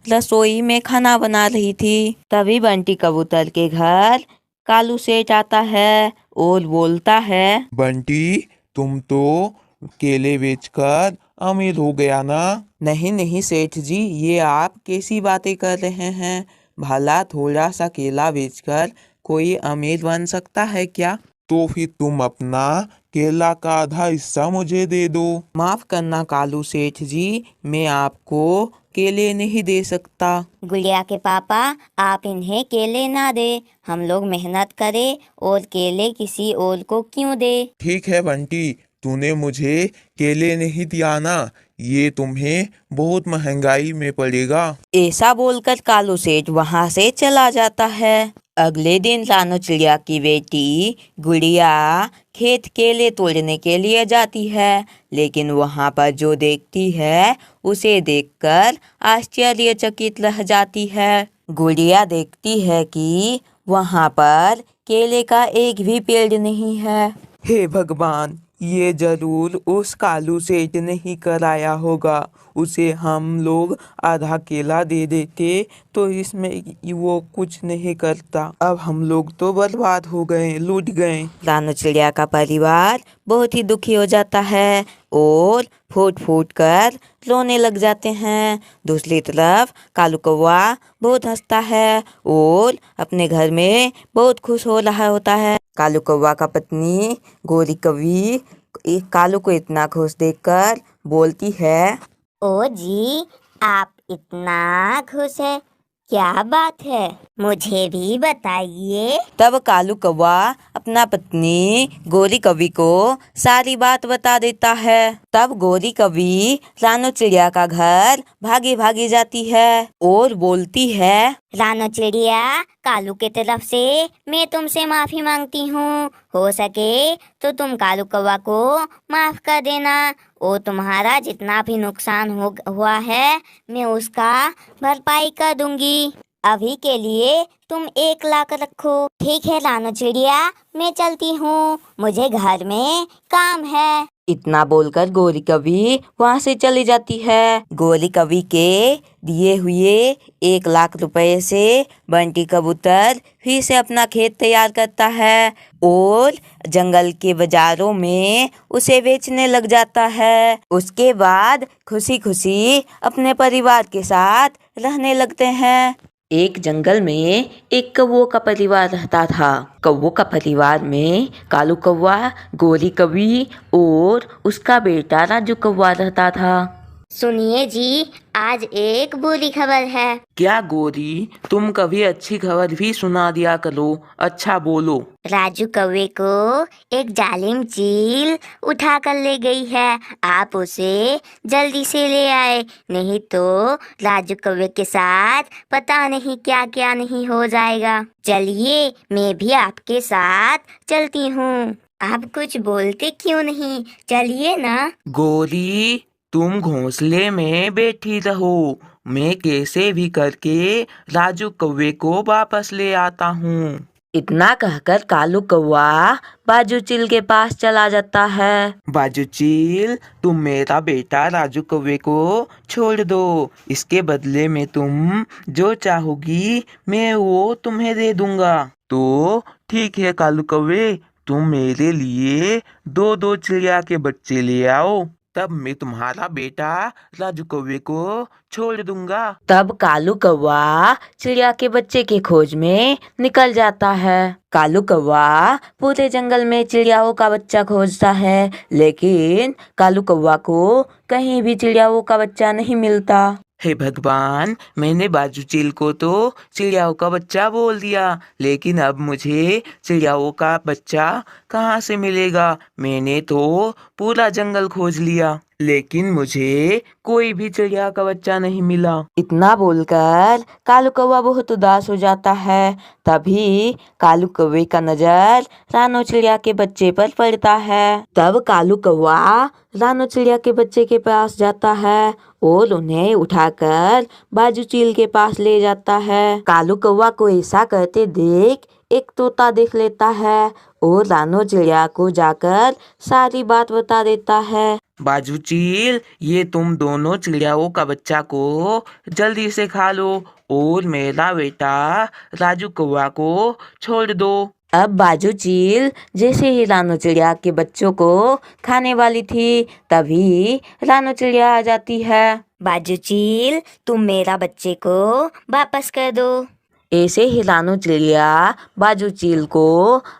Speaker 1: रसोई में खाना बना रही थी। तभी बंटी कबूतर के घर कालू सेठ आता है और बोलता है,
Speaker 5: बंटी, तुम तो केले बेचकर अमीर हो गया ना?
Speaker 3: नहीं नहीं सेठ जी, ये आप कैसी बातें कर रहे हैं? भला थोड़ा सा केला बेचकर कोई अमीर बन सकता है क्या?
Speaker 5: तो फिर तुम अपना केला का आधा हिस्सा मुझे दे दो।
Speaker 3: माफ करना कालू सेठ जी, मैं आपको केले नहीं दे सकता।
Speaker 2: गुड़िया के पापा, आप इन्हें केले ना दे, हम लोग मेहनत करें और केले किसी और को क्यों दे।
Speaker 5: ठीक है बंटी, तूने मुझे केले नहीं दिया ना, ये तुम्हें बहुत महंगाई में पड़ेगा।
Speaker 1: ऐसा बोलकर कालू सेठ वहां से चला जाता है। अगले दिन रानो चिड़िया की बेटी गुड़िया खेत केले तोड़ने के लिए जाती है, लेकिन वहां पर जो देखती है उसे देखकर आश्चर्यचकित रह जाती है। गुड़िया देखती है कि वहां पर केले का एक भी पेड़ नहीं है।
Speaker 3: हे भगवान, ये जरूर उस कालू सेठ ने ही कराया होगा। उसे हम लोग आधा केला दे देते तो इसमें वो कुछ नहीं करता। अब हम लोग तो बर्बाद हो गए, लूट गए।
Speaker 1: रानो चिड़िया का परिवार बहुत ही दुखी हो जाता है और फूट फूट कर रोने लग जाते हैं। दूसरी तरफ कालू कौवा बहुत हंसता है और अपने घर में बहुत खुश हो रहा होता है। कालू कौवा का पत्नी गोरी कौवी कालू को इतना खुश देखकर बोलती है,
Speaker 2: ओ जी, आप इतना खुश है, क्या बात है, मुझे भी बताइए।
Speaker 1: तब कालू कौवा अपना पत्नी गोरी कौवी को सारी बात बता देता है। तब गोरी कौवी रानो चिड़िया का घर भागी भागी जाती है और बोलती है,
Speaker 2: रानो चिड़िया, कालू के तरफ से मैं तुमसे माफी मांगती हूँ। हो सके तो तुम कालू कौवा को माफ कर देना और तुम्हारा जितना भी नुकसान हुआ है मैं उसका भरपाई कर दूंगी। अभी के लिए तुम 1 लाख रखो। ठीक है रानो चिड़िया, मैं चलती हूँ, मुझे घर में काम है।
Speaker 1: इतना बोलकर गोरी कौवी वहां से चली जाती है। गोरी कौवी के दिए हुए 1 लाख रुपए से बंटी कबूतर फिर से अपना खेत तैयार करता है और जंगल के बाजारों में उसे बेचने लग जाता है। उसके बाद खुशी खुशी अपने परिवार के साथ रहने लगते हैं। एक जंगल में एक कौवों का परिवार रहता था। कौवों का परिवार में कालू कौवा, गोरी कौवी और उसका बेटा राजू कौवा रहता था।
Speaker 2: सुनिए जी, आज एक बुरी खबर है।
Speaker 3: क्या गोरी, तुम कभी अच्छी खबर भी सुना दिया करो, अच्छा बोलो।
Speaker 2: राजू कौवे को एक जालिम चील उठा कर ले गई है, आप उसे जल्दी से ले आए, नहीं तो राजू कौवे के साथ पता नहीं क्या क्या नहीं हो जाएगा। चलिए, मैं भी आपके साथ चलती हूँ। आप कुछ बोलते क्यों नहीं, चलिए ना।
Speaker 3: गोरी, तुम घोंसले में बैठी रहो, मैं कैसे भी करके राजू कौवे को वापस ले आता हूँ।
Speaker 1: इतना कहकर कालू कौवा बाजू चील के पास चला जाता है।
Speaker 3: बाजू चील, तुम मेरा बेटा राजू कौवे को छोड़ दो। इसके बदले में तुम जो चाहोगी मैं वो तुम्हें दे दूंगा। तो ठीक है कालू कौवे, तुम मेरे लिए दो दो चिड़िया के बच्चे ले आओ, तब मैं तुम्हारा बेटा राजू कौवे को छोड़ दूंगा।
Speaker 1: तब कालू कौवा चिड़िया के बच्चे के खोज में निकल जाता है। कालू कौवा पूरे जंगल में चिड़ियाओं का बच्चा खोजता है, लेकिन कालू कौवा को कहीं भी चिड़ियाओं का बच्चा नहीं मिलता।
Speaker 3: हे भगवान, मैंने बाजू चील को तो चिड़ियाओं का बच्चा बोल दिया, लेकिन अब मुझे चिड़ियाओं का बच्चा कहाँ से मिलेगा? मैंने तो पूरा जंगल खोज लिया, लेकिन मुझे कोई भी चिड़िया का बच्चा नहीं मिला।
Speaker 1: इतना बोलकर कालू कौवा बहुत उदास हो जाता है। तभी कालू कौवे का नजर रानो चिड़िया के बच्चे पर पड़ता है। तब कालू कौवा रानो चिड़िया के बच्चे के पास जाता है और उन्हें उठाकर बाजू चील के पास ले जाता है। कालू कौवा को ऐसा करते देख एक तोता देख लेता है और रानो चिड़िया को जाकर सारी बात बता देता है।
Speaker 3: बाजू चील, ये तुम दोनों चिड़ियाओं का बच्चा को जल्दी से खा लो और मेरा बेटा राजू कौवा को छोड़ दो।
Speaker 1: अब बाजू चील जैसे ही रानो चिड़िया के बच्चों को खाने वाली थी, तभी रानो चिड़िया आ जाती है।
Speaker 2: बाजू चील, तुम मेरा बच्चे को वापस कर दो।
Speaker 1: ऐसे ही रानो चिड़िया बाजू चील को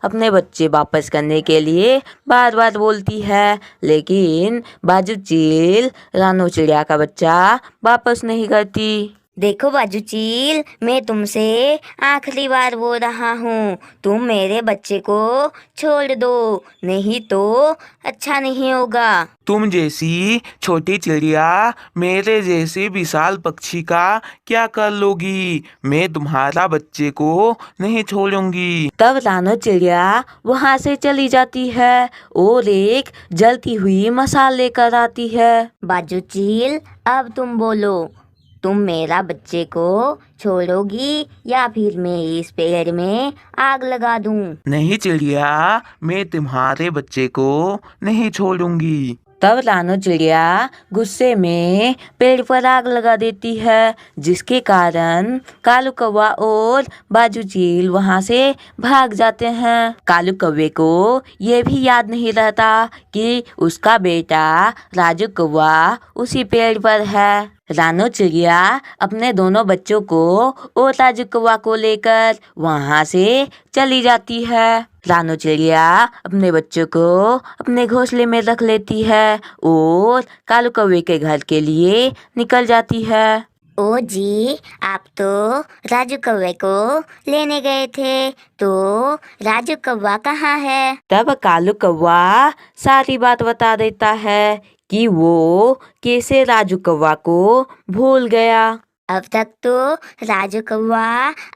Speaker 1: अपने बच्चे वापस करने के लिए बार बार बोलती है, लेकिन बाजू चील रानो चिड़िया का बच्चा वापस नहीं करती।
Speaker 2: देखो बाजू चील, मैं तुमसे आखिरी बार बोल रहा हूँ, तुम मेरे बच्चे को छोड़ दो, नहीं तो अच्छा नहीं होगा।
Speaker 3: तुम जैसी छोटी चिड़िया मेरे जैसे विशाल पक्षी का क्या कर लोगी? मैं तुम्हारा बच्चे को नहीं छोड़ूंगी।
Speaker 1: तब रानो चिड़िया वहाँ से चली जाती है और एक जलती हुई मशाल लेकर आती है।
Speaker 2: बाजू चील, अब तुम बोलो, तुम मेरा बच्चे को छोड़ोगी या फिर मैं इस पेड़ में आग लगा दूं?
Speaker 3: नहीं चिड़िया, मैं तुम्हारे बच्चे को नहीं छोड़ूंगी।
Speaker 1: तब रानो चिड़िया गुस्से में पेड़ पर आग लगा देती है, जिसके कारण कालू कौवा और बाजू चील वहां से भाग जाते हैं। कालू कौवे को ये भी याद नहीं रहता कि उसका बेटा राजू कौवा उसी पेड़ पर है। रानो चिड़िया अपने दोनों बच्चों को और राजू कौवा को लेकर वहां से चली जाती है। रानो चिड़िया अपने बच्चों को अपने घोंसले में रख लेती है और कालू कौवे के घर के लिए निकल जाती है।
Speaker 2: ओ जी, आप तो राजू कौवे को लेने गए थे, तो राजू कौवा कहाँ है?
Speaker 1: तब कालू कौवा सारी बात बता देता है कि वो कैसे राजू कौवा को भूल गया।
Speaker 2: अब तक तो राजू कौवा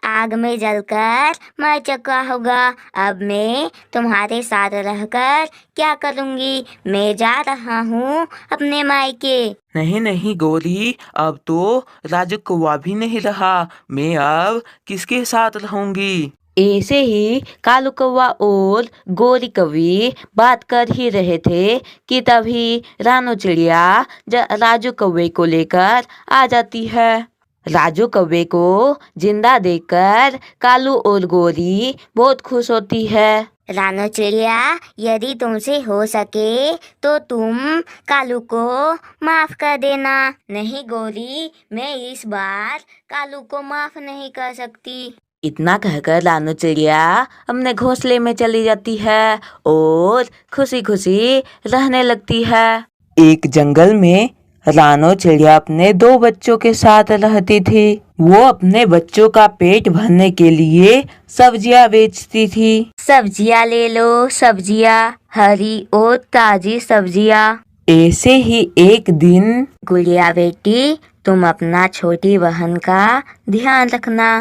Speaker 2: आग में जलकर मर चुका होगा। अब मैं तुम्हारे साथ रहकर क्या करूँगी? मैं जा रहा हूँ अपने मायके।
Speaker 3: नहीं नहीं गौरी, अब तो राजू कौवा भी नहीं रहा, मैं अब किसके साथ रहूंगी?
Speaker 1: ऐसे ही कालू कौवा और गोरी कौवी बात कर ही रहे थे कि तभी रानो चिड़िया राजू कौवे को लेकर आ जाती है। राजू कौवे को जिंदा देखकर कालू और गोरी बहुत खुश होती है।
Speaker 2: रानो चिड़िया, यदि तुमसे हो सके तो तुम कालू को माफ कर देना। नहीं गोरी, मैं इस बार कालू को माफ नहीं कर सकती।
Speaker 1: इतना कहकर रानो चिड़िया अपने घोंसले में चली जाती है और खुशी खुशी रहने लगती है। एक जंगल में रानो चिड़िया अपने दो बच्चों के साथ रहती थी। वो अपने बच्चों का पेट भरने के लिए सब्जियां बेचती थी।
Speaker 2: सब्जियां ले लो, सब्जियां, हरी और ताजी सब्जियां।
Speaker 1: ऐसे ही एक दिन,
Speaker 2: गुड़िया बेटी, तुम अपना छोटी बहन का ध्यान रखना,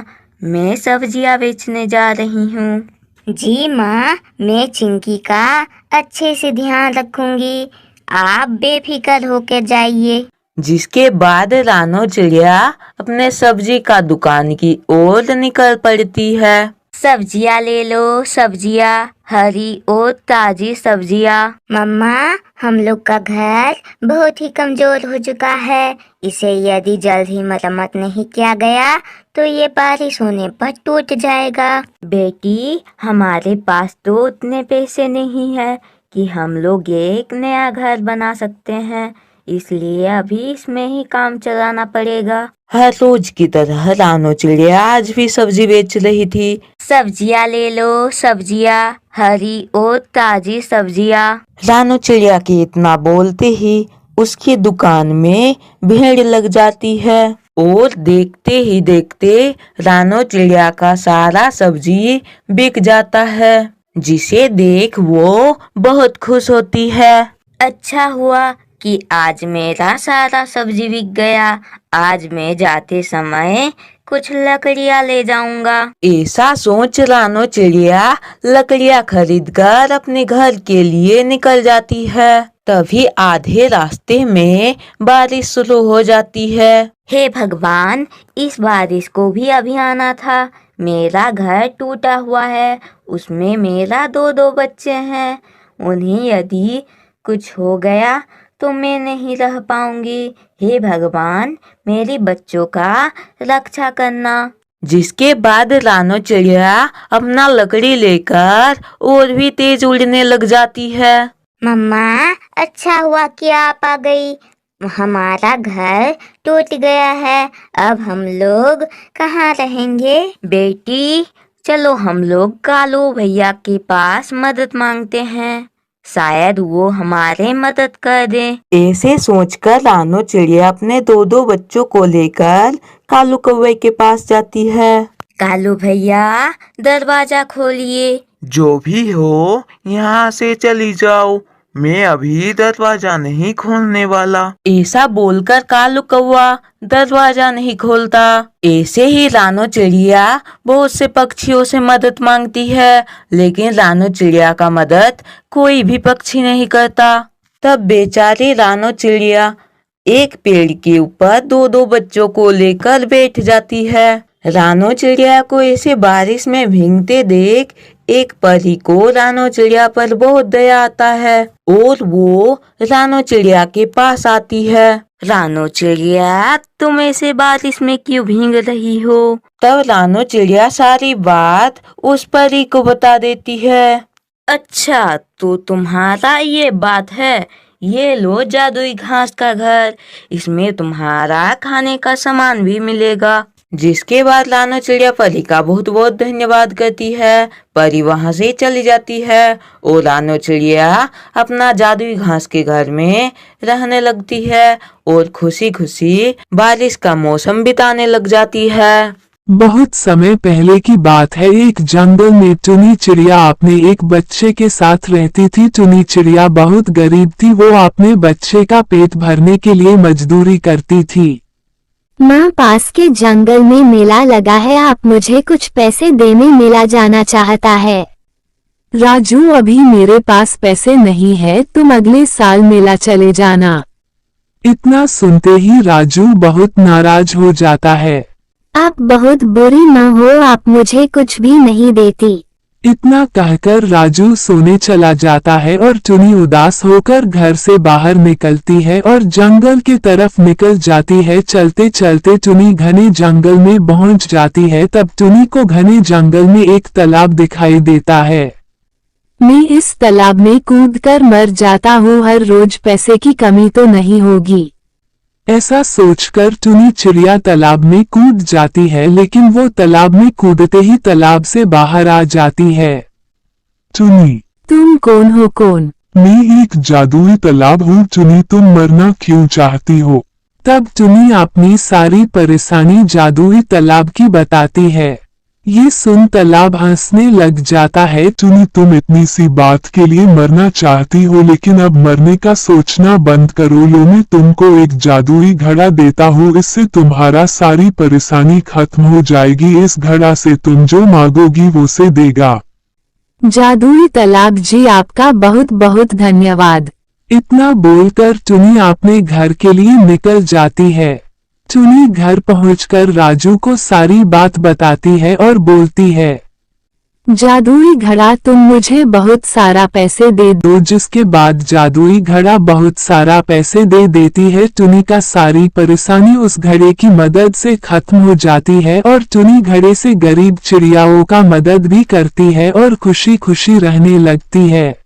Speaker 2: मैं सब्जियां बेचने जा रही हूँ। जी माँ, मैं चिंकी का अच्छे से ध्यान रखूंगी, आप बेफिक्र होकर जाइए।
Speaker 1: जिसके बाद रानो चिड़िया अपने सब्जी का दुकान की ओर निकल पड़ती है।
Speaker 2: सब्जियाँ ले लो, सब्जियाँ, हरी और ताजी सब्जियाँ। मम्मा, हम लोग का घर बहुत ही कमजोर हो चुका है। इसे यदि जल्द ही मरम्मत नहीं किया गया तो ये बारिश होने पर टूट जाएगा। बेटी, हमारे पास तो उतने पैसे नहीं है कि हम लोग एक नया घर बना सकते हैं, इसलिए अभी इसमें ही काम चलाना पड़ेगा।
Speaker 1: हर रोज की तरह रानो चिड़िया आज भी सब्जी बेच रही थी।
Speaker 2: सब्जियाँ ले लो, सब्जियाँ, हरी और ताजी सब्जियाँ।
Speaker 1: रानो चिड़िया के इतना बोलते ही उसकी दुकान में भीड़ लग जाती है और देखते ही देखते रानो चिड़िया का सारा सब्जी बिक जाता है, जिसे देख वो बहुत खुश होती है।
Speaker 2: अच्छा हुआ कि आज मेरा सारा सब्जी बिक गया। आज मैं जाते समय कुछ लकड़ियाँ ले जाऊंगा।
Speaker 1: ऐसा सोच रानो चिड़िया लकड़ियाँ खरीदकर अपने घर के लिए निकल जाती है। तभी आधे रास्ते में बारिश शुरू हो जाती है।
Speaker 2: हे भगवान, इस बारिश को भी अभी आना था। मेरा घर टूटा हुआ है, उसमें मेरा 2 बच्चे हैं। उन्हें यदि कुछ हो गया तो मैं नहीं रह पाऊंगी। हे भगवान, मेरे बच्चों का रक्षा करना।
Speaker 1: जिसके बाद रानो चिड़िया अपना लकड़ी लेकर और भी तेज उड़ने लग जाती है।
Speaker 2: मम्मा, अच्छा हुआ कि आप आ गई। हमारा घर टूट गया है, अब हम लोग कहाँ रहेंगे? बेटी, चलो हम लोग कालू भैया के पास मदद मांगते हैं, शायद वो हमारे मदद कर दे।
Speaker 1: ऐसे सोचकर रानो चिड़िया अपने 2 बच्चों को लेकर कालू कौवे के पास जाती है।
Speaker 2: कालू भैया, दरवाजा खोलिए।
Speaker 3: जो भी हो, यहाँ से चली जाओ, मैं अभी दरवाजा नहीं खोलने वाला।
Speaker 1: ऐसा बोलकर कालू कौवा दरवाजा नहीं खोलता। ऐसे ही रानो चिड़िया बहुत से पक्षियों से मदद मांगती है, लेकिन रानो चिड़िया का मदद कोई भी पक्षी नहीं करता। तब बेचारी रानो चिड़िया एक पेड़ के ऊपर 2 बच्चों को लेकर बैठ जाती है। रानो चिड़िया को ऐसे बारिश में भीगते देख एक परी को रानो चिड़िया पर बहुत दया आता है और वो रानो चिड़िया के पास आती है।
Speaker 2: रानो चिड़िया, तुम ऐसे बारिश में क्यों भीग रही हो?
Speaker 1: तब रानो चिड़िया सारी बात उस परी को बता देती है।
Speaker 2: अच्छा, तो तुम्हारा ये बात है। ये लो जादुई घास का घर, इसमें तुम्हारा खाने का सामान भी मिलेगा।
Speaker 1: जिसके बाद रानो चिड़िया परी का बहुत बहुत धन्यवाद करती है। परी वहां से चली जाती है और रानो चिड़िया अपना जादुई घास के घर में रहने लगती है और खुशी खुशी बारिश का मौसम बिताने लग जाती है।
Speaker 6: बहुत समय पहले की बात है। एक जंगल में टुनी चिड़िया अपने एक बच्चे के साथ रहती थी। टुनी चिड़िया बहुत गरीब थी। वो अपने बच्चे का पेट भरने के लिए मजदूरी करती थी।
Speaker 7: माँ, पास के जंगल में मेला लगा है, आप मुझे कुछ पैसे देने मेला जाना चाहता है।
Speaker 6: राजू, अभी मेरे पास पैसे नहीं है, तुम अगले साल मेला चले जाना। इतना सुनते ही राजू बहुत नाराज हो जाता है।
Speaker 7: आप बहुत बुरी न हो, आप मुझे कुछ भी नहीं देती।
Speaker 6: इतना कहकर राजू सोने चला जाता है और टुनी उदास होकर घर से बाहर निकलती है और जंगल की तरफ निकल जाती है। चलते चलते टुनी घने जंगल में पहुंच जाती है। तब टुनी को घने जंगल में एक तालाब दिखाई देता है।
Speaker 7: मैं इस तालाब में कूदकर मर जाता हूँ, हर रोज पैसे की कमी तो नहीं होगी।
Speaker 6: ऐसा सोचकर टुनी चिड़िया तालाब में कूद जाती है, लेकिन वो तालाब में कूदते ही तालाब से बाहर आ जाती है।
Speaker 5: टुनी,
Speaker 7: तुम कौन हो? कौन?
Speaker 5: मैं एक जादुई तालाब हूँ। टुनी, तुम मरना क्यों चाहती हो?
Speaker 6: तब टुनी अपनी सारी परेशानी जादुई तालाब की बताती है। ये सुन तालाब हंसने लग जाता है।
Speaker 5: टुनी, तुम इतनी सी बात के लिए मरना चाहती हो, लेकिन अब मरने का सोचना बंद करो। लो, मैं तुमको एक जादुई घड़ा देता हूँ, इससे तुम्हारा सारी परेशानी खत्म हो जाएगी। इस घड़ा से तुम जो मांगोगी वो से देगा।
Speaker 7: जादुई तालाब जी, आपका बहुत बहुत धन्यवाद।
Speaker 6: इतना बोलकर टुनी अपने घर के लिए निकल जाती है। टुनी घर पहुंचकर राजू को सारी बात बताती है और बोलती है,
Speaker 7: जादुई घड़ा तुम मुझे बहुत सारा पैसे दे दो।
Speaker 6: जिसके बाद जादुई घड़ा बहुत सारा पैसे दे देती है। टुनी का सारी परेशानी उस घड़े की मदद से खत्म हो जाती है और टुनी घड़े से गरीब चिड़ियाओं का मदद भी करती है और खुशी खुशी रहने लगती है।